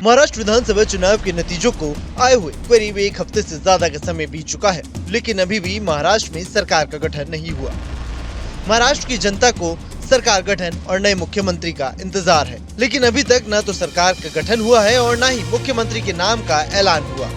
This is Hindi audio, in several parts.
महाराष्ट्र विधानसभा चुनाव के नतीजों को आए हुए करीब एक हफ्ते से ज्यादा का समय बीत चुका है, लेकिन अभी भी महाराष्ट्र में सरकार का गठन नहीं हुआ। महाराष्ट्र की जनता को सरकार गठन और नए मुख्यमंत्री का इंतजार है, लेकिन अभी तक न तो सरकार का गठन हुआ है और न ही मुख्यमंत्री के नाम का ऐलान हुआ।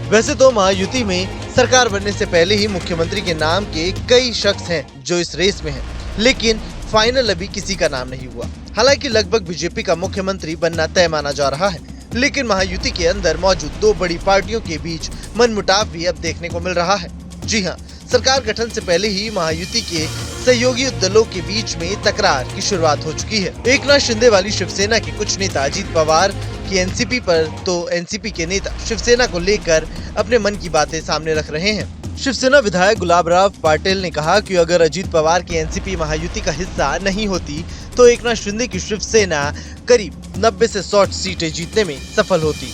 वैसे तो महायुति में सरकार बनने से पहले ही मुख्यमंत्री के नाम के कई शख्स हैं जो इस रेस में हैं, लेकिन फाइनल अभी किसी का नाम नहीं हुआ। हालांकि लगभग बीजेपी का मुख्यमंत्री बनना तय माना जा रहा है, लेकिन महायुति के अंदर मौजूद दो बड़ी पार्टियों के बीच मनमुटाव भी अब देखने को मिल रहा है। जी हां, सरकार गठन से पहले ही महायुति के सहयोगी दलों के बीच में तकरार की शुरुआत हो चुकी है। एकनाथ शिंदे वाली शिवसेना के कुछ नेता अजीत पवार की एनसीपी पर तो एनसीपी के नेता शिवसेना को लेकर अपने मन की बातें सामने रख रहे हैं। शिवसेना विधायक गुलाबराव पाटिल ने कहा कि अगर अजीत पवार की एनसीपी महायुति का हिस्सा नहीं होती तो एकनाथ शिंदे की शिवसेना करीब 90 से 100 सीटें जीतने में सफल होती।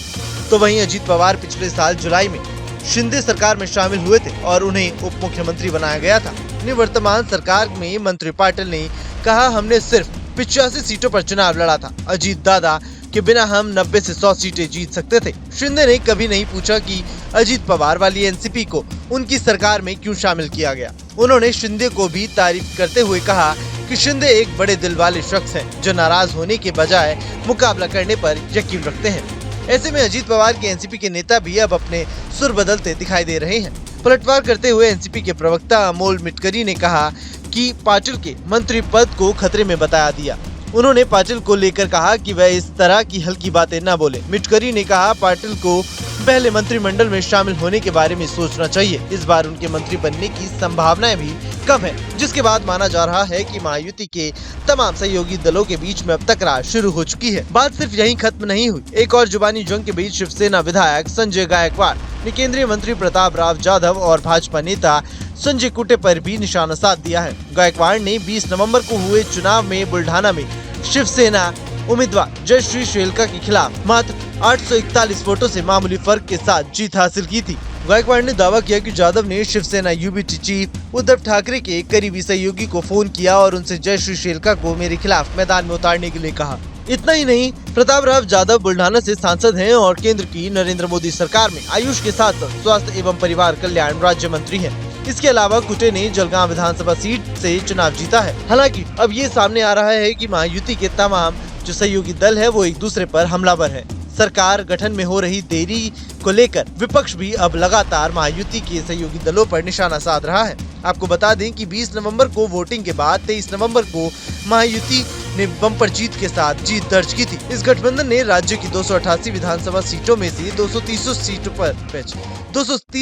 तो वहीं अजीत पवार पिछले साल जुलाई में शिंदे सरकार में शामिल हुए थे और उन्हें उप मुख्यमंत्री बनाया गया था। वर्तमान सरकार में मंत्री पाटिल ने कहा, हमने सिर्फ 85 सीटों पर चुनाव लड़ा था। अजीत दादा के बिना हम 90 से 100 सीटें जीत सकते थे। शिंदे ने कभी नहीं पूछा कि अजीत पवार वाली एनसीपी को उनकी सरकार में क्यों शामिल किया गया। उन्होंने शिंदे को भी तारीफ करते हुए कहा कि शिंदे एक बड़े दिल वाले शख्स हैं जो नाराज होने के बजाय मुकाबला करने पर यकीन रखते हैं। ऐसे में अजीत पवार के एनसीपी के नेता भी अब अपने सुर बदलते दिखाई दे रहे हैं। पलटवार करते हुए एनसीपी के प्रवक्ता अमोल मिटकरी ने कहा कि पाटिल के मंत्री पद को खतरे में बताया दिया। उन्होंने पाटिल को लेकर कहा कि वह इस तरह की हल्की बातें न बोले। मिटकरी ने कहा, पाटिल को पहले मंत्रिमंडल में शामिल होने के बारे में सोचना चाहिए। इस बार उनके मंत्री बनने की संभावनाएं भी कम है, जिसके बाद माना जा रहा है कि महायुति के तमाम सहयोगी दलों के बीच में अब तकरार शुरू हो चुकी है। बात सिर्फ यहीं खत्म नहीं हुई। एक और जुबानी जंग के बीच शिवसेना विधायक संजय गायकवाड़ ने केंद्रीय मंत्री प्रताप राव जाधव और भाजपा नेता संजय कुटे पर भी निशाना साध दिया है। गायकवाड़ ने 20 नवंबर को हुए चुनाव में बुल्ढाना में शिवसेना उम्मीदवार जयश्री शेलका के खिलाफ मात्र 841 वोटों से मामूली फर्क के साथ जीत हासिल की थी। गायकवाड़ ने दावा किया कि जाधव ने शिवसेना यूबीटी चीफ उद्धव ठाकरे के करीबी सहयोगी को फोन किया और उनसे जयश्री शेलका को मेरे खिलाफ मैदान में उतारने के लिए कहा। इतना ही नहीं, प्रताप राव जाधव बुल्ढाना से सांसद हैं और केंद्र की नरेंद्र मोदी सरकार में आयुष के साथ साथ स्वास्थ्य एवं परिवार कल्याण राज्य मंत्री हैं। इसके अलावा कुटे ने जलगांव विधानसभा सीट से चुनाव जीता है। हालांकि अब ये सामने आ रहा है कि महायुति के तमाम जो सहयोगी दल है वो एक दूसरे पर हमलावर है। सरकार गठन में हो रही देरी को लेकर विपक्ष भी अब लगातार महायुति के सहयोगी दलों पर निशाना साध रहा है। आपको बता दें कि 20 नवंबर को वोटिंग के बाद 23 नवंबर को महायुति ने बम्पर जीत के साथ जीत दर्ज की थी। इस गठबंधन ने राज्य की 288 विधानसभा सीटों में से 230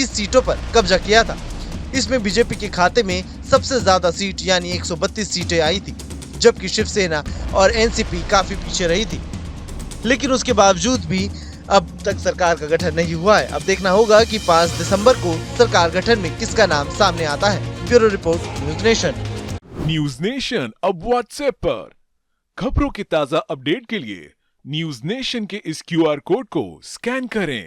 सीटों पर कब्जा किया था। इसमें बीजेपी के खाते में सबसे ज्यादा सीट यानी 132 सीटें आई थी, जबकि शिवसेना और एनसीपी काफी पीछे रही थी। लेकिन उसके बावजूद भी अब तक सरकार का गठन नहीं हुआ है। अब देखना होगा कि 5 दिसंबर को सरकार गठन में किसका नाम सामने आता है। Bureau report, news nation. News nation अब व्हाट्सएप पर खबरों के ताजा अपडेट के लिए न्यूज नेशन के इस QR कोड को स्कैन करें।